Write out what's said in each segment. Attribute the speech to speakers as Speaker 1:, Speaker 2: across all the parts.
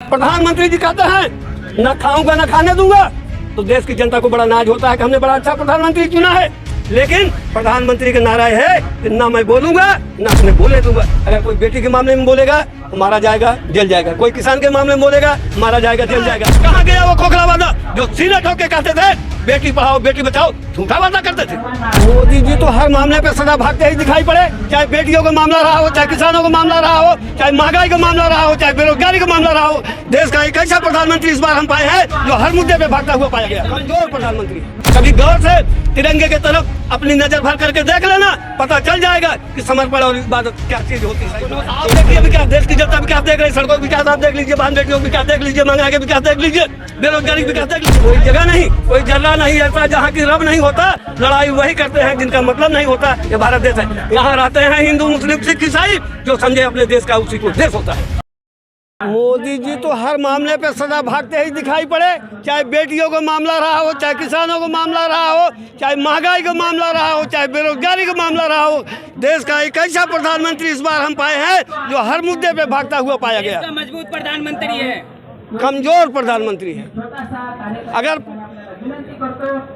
Speaker 1: प्रधानमंत्री जी कहते हैं न खाऊंगा न खाने दूंगा, तो देश की जनता को बड़ा नाज होता है कि हमने बड़ा अच्छा प्रधानमंत्री चुना है। लेकिन प्रधानमंत्री का नारा है कि ना मैं बोलूंगा ना तुम्हें बोले दूंगा। अगर कोई बेटी के मामले में बोलेगा तो मारा जाएगा, जेल जाएगा। कोई किसान के मामले में बोलेगा मारा जाएगा, जेल जाएगा। कहाँ गया वो खोखला वादा जो सीने ठोक के कहते थे बेटी पढ़ाओ बेटी बचाओ, झूठा वादा करते थे। मोदी जी तो हर मामले पे सदा भागते ही दिखाई पड़े, चाहे बेटियों का मामला रहा हो, चाहे किसानों का मामला रहा हो, चाहे महंगाई का मामला रहा हो, चाहे बेरोजगारी का मामला रहा हो। देश का एक ऐसा प्रधानमंत्री इस बार हम पाए हैं जो हर मुद्दे पे भागता हुआ पाया गया। कमजोर प्रधानमंत्री। कभी गौर से तिरंगे के तरफ अपनी नजर भर करके देख लेना, पता चल जाएगा कि समर्पण और इबादत क्या चीज होती है। आप देखिए विकास, देश की जनता विकास देख रही, सड़कों का विकास आप देख लीजिए, बहन बेटियों का विकास देख लीजिए, महंगाई का विकास देख लीजिए, बेरोजगारी का विकास देख लीजिए। कोई जगह नहीं, कोई जर्रा नहीं ऐसा जहाँ की रब नहीं होता। लड़ाई वही करते हैं जिनका मतलब नहीं होता। ये भारत देश है, यहाँ रहते हैं हिंदू मुस्लिम सिख ईसाई, जो समझे अपने देश का उसी को देश होता है। मोदी जी तो हर मामले पे सदा भागते ही दिखाई पड़े, चाहे बेटियों का मामला रहा हो, चाहे किसानों का मामला रहा हो, चाहे महंगाई का मामला रहा हो, चाहे बेरोजगारी का मामला रहा हो। देश का एक ऐसा प्रधानमंत्री इस बार हम पाए हैं जो हर मुद्दे पे भागता हुआ पाया गया।
Speaker 2: मजबूत प्रधानमंत्री है,
Speaker 1: कमजोर प्रधानमंत्री है।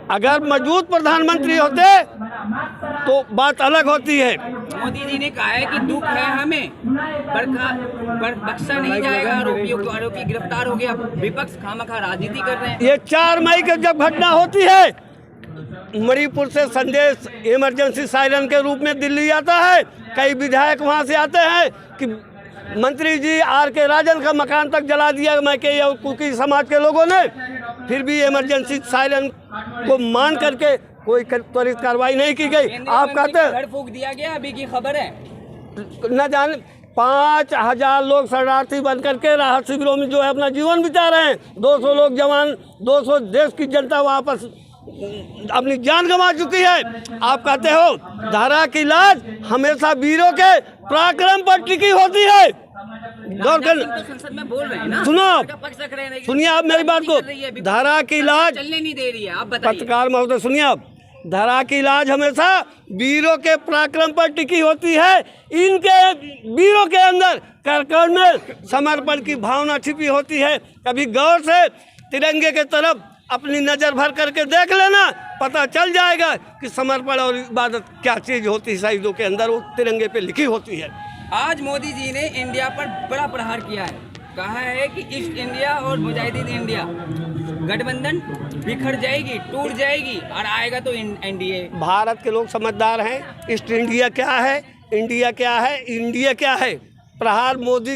Speaker 1: अगर मजबूत प्रधानमंत्री होते तो बात अलग होती है।
Speaker 2: मोदी जी ने कहा है कि दुख है हमें, बख्शा नहीं जाएगा, आरोपी गिरफ्तार हो गया, विपक्ष खामखा राजनीति कर रहे हैं।
Speaker 1: ये 4 मई को जब घटना होती है, मणिपुर से संदेश इमरजेंसी सायरन के रूप में दिल्ली आता है। कई विधायक वहां से आते हैं कि मंत्री जी R.K. राजन का मकान तक जला दिया मैके और कुकी समाज के लोगों ने, फिर भी इमरजेंसी सायरन को मान करके कोई त्वरित कार्रवाई नहीं की गई। आप कहते हैं
Speaker 2: घर फूंक दिया गया, अभी की खबर है।
Speaker 1: न जाने 5000 लोग शरणार्थी बन करके राहत शिविरों में जो है अपना जीवन बिता रहे हैं। 200 लोग जवान, 200 देश की जनता वापस अपनी जान गंवा चुकी है। आप कहते हो धारा की लाज हमेशा वीरों के पराक्रम पर टिकी होती है। गौर कर,
Speaker 2: संसद में बोल रहे हैं ना,
Speaker 1: सुनो, सुनिए आप मेरी बात को। धारा की लाज
Speaker 2: चलने नहीं दे रही है, आप बताइए।
Speaker 1: पत्रकार महोदय सुनिए आप, धारा की लाज हमेशा वीरों के पराक्रम पर टिकी होती है। इनके वीरों के अंदर करकड़ में समर्पण की भावना छिपी होती है। कभी गौर से तिरंगे के तरफ अपनी नजर भर करके देख लेना, पता चल जाएगा कि समर्पण और इबादत क्या चीज होती है। शहीदों के अंदर वो तिरंगे पे लिखी होती है।
Speaker 2: आज मोदी जी ने इंडिया पर बड़ा प्रहार किया है, कहा है कि ईस्ट इंडिया और मुजाहिदीन इंडिया गठबंधन बिखर जाएगी, टूट जाएगी और आएगा तो एनडीए।
Speaker 1: भारत के लोग समझदार हैं। ईस्ट इंडिया क्या है, इंडिया क्या है, इंडिया क्या है। प्रहार मोदी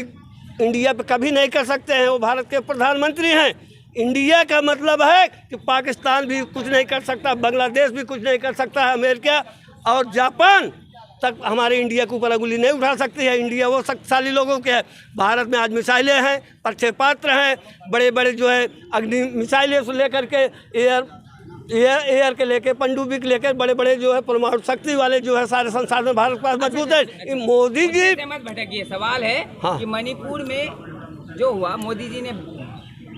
Speaker 1: इंडिया पे कभी नहीं कर सकते हैं, वो भारत के प्रधानमंत्री हैं। इंडिया का मतलब है कि पाकिस्तान भी कुछ नहीं कर सकता, बांग्लादेश भी कुछ नहीं कर सकता है, अमेरिका और जापान तक हमारे इंडिया के ऊपर अंगुली नहीं उठा सकती है। इंडिया वो शक्तिशाली लोगों के है। भारत में आज मिसाइलें हैं, प्रक्षेपास्त्र हैं, बड़े बड़े जो है अग्नि मिसाइलें से लेकर के एयर के लेके पनडुब्बी के लेकर बड़े बड़े जो है परमाणु शक्ति वाले जो है सारे संसाधन भारत के पास मौजूद है। मोदी जी
Speaker 2: मत भटकिए, सवाल है
Speaker 1: हाँ।
Speaker 2: कि मणिपुर में जो हुआ, मोदी जी ने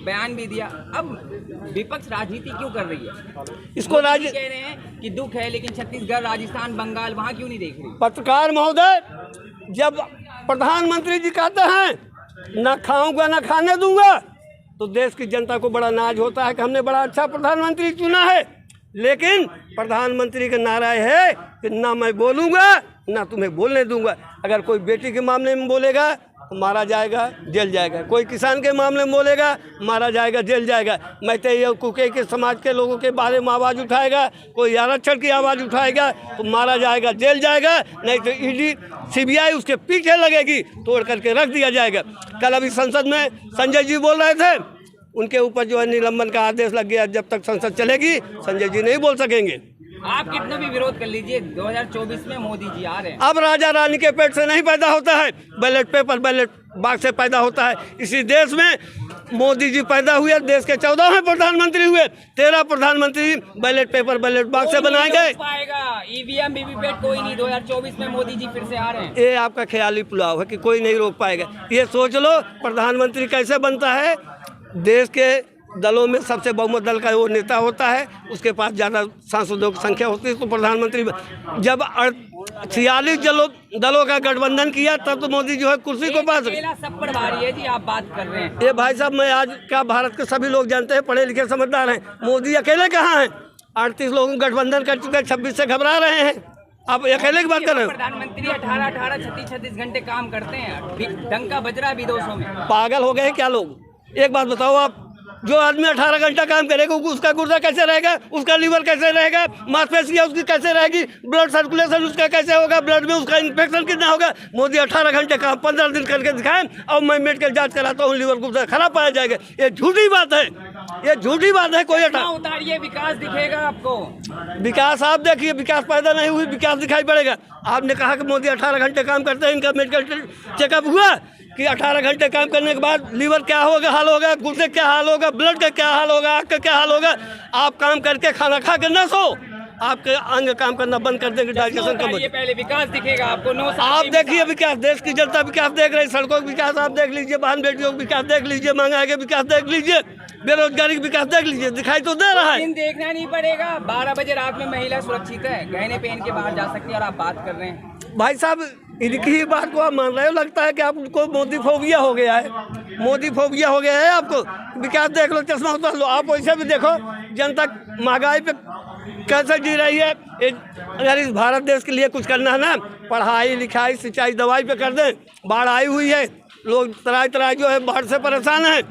Speaker 2: बयान भी दिया, अब विपक्ष राजनीति क्यों कर रही है?
Speaker 1: इसको
Speaker 2: कह रहे हैं कि दुख है, लेकिन छत्तीसगढ़, राजस्थान, बंगाल वहाँ क्यों नहीं देख रही?
Speaker 1: पत्रकार महोदय, जब प्रधानमंत्री जी कहते हैं ना खाऊंगा ना खाने दूंगा, तो देश की जनता को बड़ा नाज होता है कि हमने बड़ा अच्छा प्रधानमंत्री चुना है। लेकिन प्रधानमंत्री का नारा है कि ना मैं बोलूँगा ना तुम्हें बोलने दूंगा। अगर कोई बेटी के मामले में बोलेगा मारा जाएगा, जेल जाएगा। कोई किसान के मामले में बोलेगा मारा जाएगा, जेल जाएगा। मैतेई और कुके के समाज के लोगों के बारे में आवाज़ उठाएगा, कोई आरक्षण की आवाज़ उठाएगा तो मारा जाएगा, जेल जाएगा। नहीं तो ईडी CBI उसके पीछे लगेगी, तोड़ करके रख दिया जाएगा। कल अभी संसद में संजय जी बोल रहे थे, उनके ऊपर जो है निलंबन का आदेश लग गया। जब तक संसद चलेगी संजय जी नहीं बोल सकेंगे।
Speaker 2: आप कितना भी विरोध कर लीजिए, 2024 में मोदी जी आ रहे हैं।
Speaker 1: अब राजा रानी के पेट से नहीं पैदा होता है, बैलेट पेपर बैलेट बाग से पैदा होता है। इसी देश में मोदी जी पैदा हुए, देश के 14वें प्रधानमंत्री हुए। 13 प्रधानमंत्री बैलेट पेपर बैलेट बाग से बनाए गए।
Speaker 2: EVM वीवीपैट कोई नहीं, 2024 में मोदी जी फिर से आ रहे हैं।
Speaker 1: ये आपका ख्याली पुलाव है कि कोई नहीं रोक पाएगा। ये सोच लो प्रधानमंत्री कैसे बनता है। देश के दलों में सबसे बहुमत दल का वो नेता होता है, उसके पास ज़्यादा सांसदों की संख्या होती है, तो प्रधानमंत्री जब 46 दलों का गठबंधन किया तब तो मोदी जो है कुर्सी को पास।
Speaker 2: अकेला सब पर भारी है जी, आप बात कर रहे हैं।
Speaker 1: ये भाई साहब, मैं आज क्या भारत के सभी लोग जानते हैं, पढ़े लिखे समझदार हैं, मोदी अकेले कहाँ हैं? 38 लोग गठबंधन कर चुके हैं, 26 से घबरा रहे हैं। आप अकेले की बात कर रहे हो?
Speaker 2: प्रधानमंत्री 18 36 घंटे काम करते हैं, डंका बज रहा विदेशों में।
Speaker 1: पागल हो गए हैं क्या लोग? एक बात बताओ आप, जो आदमी 18 घंटा काम करेगा उसका गुर्दा कैसे रहेगा, उसका लीवर कैसे रहेगा, मांसपेशियाँ उसकी कैसे रहेगी, ब्लड सर्कुलेशन उसका कैसे होगा, ब्लड में उसका इन्फेक्शन कितना होगा? मोदी 18 घंटे काम 15 दिन करके दिखाएं और मैं मेडिकल जांच कराता हूँ, लीवर गुर्दा खराब पाया जाएगा। ये झूठी बात है, ये झूठी बात है। कोई
Speaker 2: उतारिए, विकास दिखेगा आपको।
Speaker 1: विकास आप देखिए, विकास पैदा नहीं हुई, विकास दिखाई पड़ेगा। आपने कहा कि मोदी 18 घंटे काम करते हैं, इनका मेडिकल चेकअप हुआ कि 18 घंटे काम करने के बाद लीवर क्या होगा, हाल होगा, गुर्दे क्या हाल होगा, ब्लड का क्या हाल होगा, आँख का क्या हाल होगा? आप काम करके खाना खा के न सो, आपके अंग काम करना बंद कर देंगे, डाइजेशन कम हो।
Speaker 2: पहले विकास दिखेगा आपको।
Speaker 1: आप देखिए विकास, देश की जनता विकास देख रही, सड़कों का विकास आप देख लीजिए, बहन बेटियों का विकास देख लीजिए, महंगाई का विकास देख लीजिए, बेरोजगारी का विकास देख लीजिए, दिखाई तो दे रहा है।
Speaker 2: देखना नहीं पड़ेगा। 12 बजे रात में महिला सुरक्षित है, गहने पहन के बाहर जा सकती है और आप बात कर रहे हैं।
Speaker 1: भाई साहब, इनकी ही बात को आप मान रहे हो? लगता है कि आपको मोदी फोबिया हो गया है, मोदी फोबिया हो गया है आपको। विकास देख लो, चश्मा उतार लो। आप वैसे भी देखो जनता महंगाई पे कैसे जी रही है। अगर इस भारत देश के लिए कुछ करना है ना, पढ़ाई लिखाई सिंचाई दवाई पे कर दें। बाढ़ आई हुई है, लोग तराई जो है बाढ़ से परेशान है,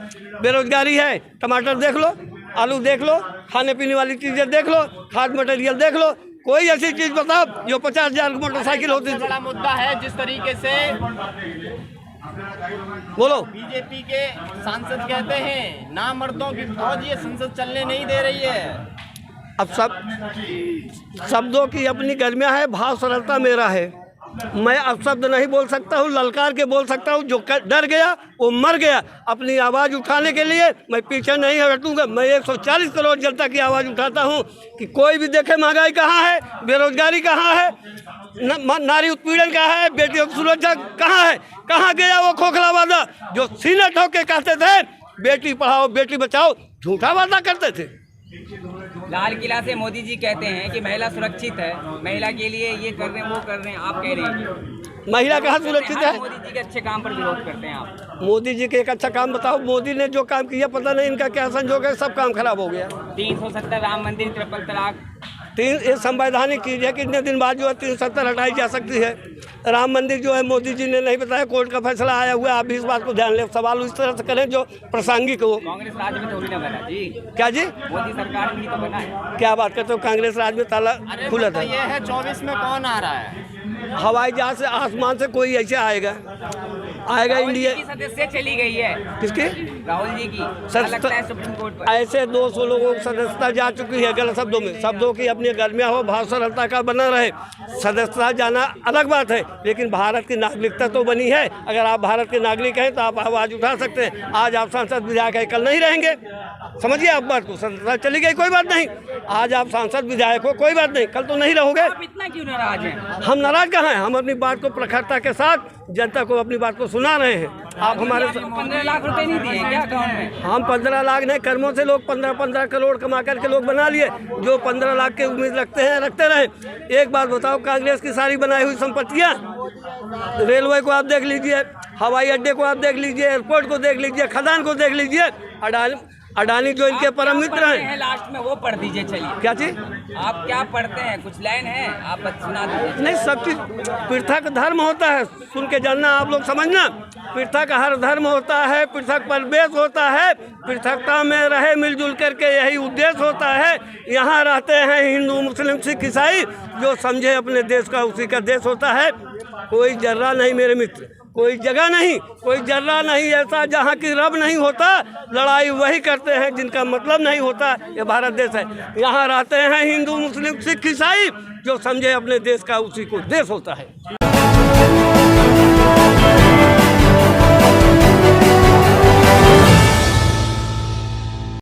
Speaker 1: बेरोजगारी है। टमाटर देख लो, आलू देख लो, खाने पीने वाली चीज़ें देख लो, खाद मटेरियल देख लो, कोई ऐसी चीज बताओ जो 50,000 की मोटरसाइकिल होती है।
Speaker 3: बड़ा मुद्दा है जिस तरीके से
Speaker 1: बोलो।
Speaker 3: बीजेपी के सांसद कहते हैं ना मर्दों की फौज ये संसद चलने नहीं दे रही है।
Speaker 1: अब शब्दों की अपनी गर्मियाँ है, भाव सरलता मेरा है। मैं अपशब्द नहीं बोल सकता हूँ, ललकार के बोल सकता हूँ। जो डर गया वो मर गया। अपनी आवाज़ उठाने के लिए मैं पीछे नहीं हटूंगा। मैं 140 करोड़ जनता की आवाज़ उठाता हूँ कि कोई भी देखे महंगाई कहाँ है, बेरोजगारी कहाँ है, नारी उत्पीड़न कहाँ है, बेटियों की सुरक्षा कहाँ है। कहाँ गया वो खोखला वादा जो सीने ठोक के कहते थे बेटी पढ़ाओ बेटी बचाओ, झूठा वादा करते थे।
Speaker 2: लाल किला से मोदी जी कहते हैं कि महिला सुरक्षित है, महिला के लिए ये कर रहे हैं वो कर रहे हैं। आप कह रहे हैं
Speaker 1: महिला कहाँ सुरक्षित है?
Speaker 2: मोदी जी के अच्छे काम पर विरोध करते हैं आप।
Speaker 1: मोदी जी के एक अच्छा काम बताओ। मोदी ने जो काम किया पता नहीं इनका क्या संजोग है, सब काम खराब हो गया।
Speaker 2: 370 राम मंदिर, ट्रिपल तलाक।
Speaker 1: ये संवैधानिक चीज़ है कि इतने दिन बाद जो है 370 हटाई जा सकती है। राम मंदिर जो है मोदी जी ने नहीं बताया, कोर्ट का फैसला आया हुआ है। आप भी इस बात को ध्यान लें, सवाल उस तरह से करें जो प्रासंगिक हो।
Speaker 2: कांग्रेस राज में थोड़ी ना बना जी।
Speaker 1: क्या जी?
Speaker 2: मोदी सरकार में ही तो बना है।
Speaker 1: क्या बात करते हो? कांग्रेस राज में ताला खुला था।
Speaker 3: ये है 24 में कौन आ रहा है?
Speaker 1: हवाई जहाज से आसमान से कोई ऐसे आएगा इंडिया
Speaker 2: की सदस्य चली गई है।
Speaker 1: किसकी?
Speaker 2: राहुल जी की। लगता है सुप्रीम कोर्ट पर।
Speaker 1: ऐसे 200 लोगों की सदस्यता जा चुकी है। गलत शब्दों में, शब्दों की अपनी गर्मियाँ हो, भाव सरलता का बना रहे। सदस्यता जाना अलग बात है, लेकिन भारत की नागरिकता तो बनी है। अगर आप भारत के नागरिक हैं तो आप आवाज़ उठा सकते हैं। आज आप सांसद विधायक है, कल नहीं रहेंगे। समझिए आप बात को। सदस्यता चली गई कोई बात नहीं, आज आप सांसद विधायक हो कोई बात नहीं, कल तो नहीं रहोगे।
Speaker 2: आप इतना क्यों नाराज हैं?
Speaker 1: हम नाराज कहाँ हैं? हम अपनी बात को प्रखरता के साथ जनता को अपनी बात को सुना रहे हैं। आप हमारे
Speaker 2: 15 लाख रुपए नहीं दिए क्या अकाउंट में?
Speaker 1: हम 15 लाख नहीं, कर्मों से लोग 15-15 करोड़ कमा करके लोग बना लिए। जो 15 लाख के उम्मीद रखते हैं रखते रहे। एक बात बताओ, कांग्रेस की सारी बनाई हुई संपत्तियाँ, रेलवे को आप देख लीजिए, हवाई अड्डे को आप देख लीजिए, एयरपोर्ट को देख लीजिए, खदान को देख लीजिए, अडानी जो इनके परम मित्र हैं।
Speaker 2: लास्ट में वो पढ़ दीजिए। चलिए,
Speaker 1: क्या चीज?
Speaker 2: आप क्या पढ़ते हैं? कुछ लाइन है आप सुना दीजिए।
Speaker 1: नहीं, सब चीज पृथक धर्म होता है, सुन के जानना, आप लोग समझना। पृथक हर धर्म होता है, पृथक परिवेश होता है, पृथकता में रहे मिलजुल करके यही उद्देश्य होता है। यहाँ रहते हैं हिंदू मुस्लिम सिख ईसाई, जो समझे अपने देश का उसी का देश होता है। कोई जर्रा नहीं मेरे मित्र, कोई जगह नहीं, कोई जर्रा नहीं ऐसा जहाँ की रब नहीं होता। लड़ाई वही करते हैं जिनका मतलब नहीं होता। ये भारत देश है, यहाँ रहते हैं हिंदू मुस्लिम सिख ईसाई, जो समझे अपने देश का उसी को देश होता है।